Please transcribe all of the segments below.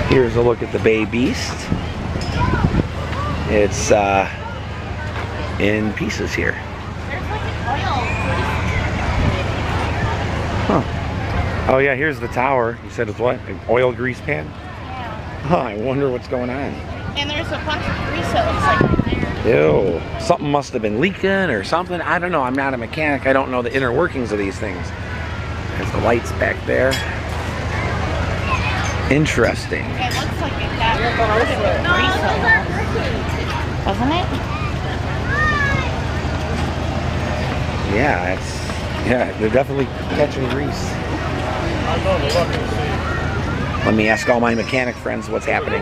Here's a look at the Bay Beast. It's in pieces here. Huh. Oh yeah, here's the tower. You said it's what? An oil grease pan? Yeah. Huh, I wonder what's going on. And there's a bunch of grease that looks like right there. Ew. Something must have been leaking or something. I don't know. I'm not a mechanic. I don't know the inner workings of these things. There's the lights back there. Interesting. It looks like it got coated with grease almost. Doesn't it? Yeah, they're definitely catching grease. Let me ask all my mechanic friends what's happening.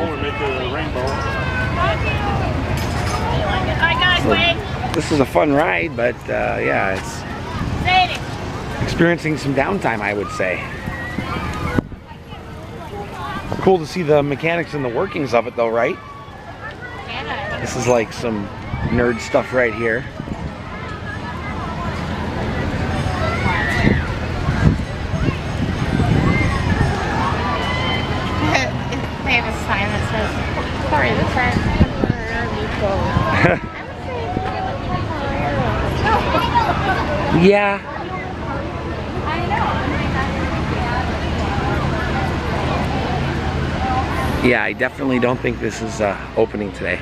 Hi guys, wait. This is a fun ride, but yeah, it's experiencing some downtime, I would say. Cool to see the mechanics and the workings of it though, right? This is like some nerd stuff right here. They have a sign that says, sorry, this is Yeah. Yeah, I definitely don't think this is opening today.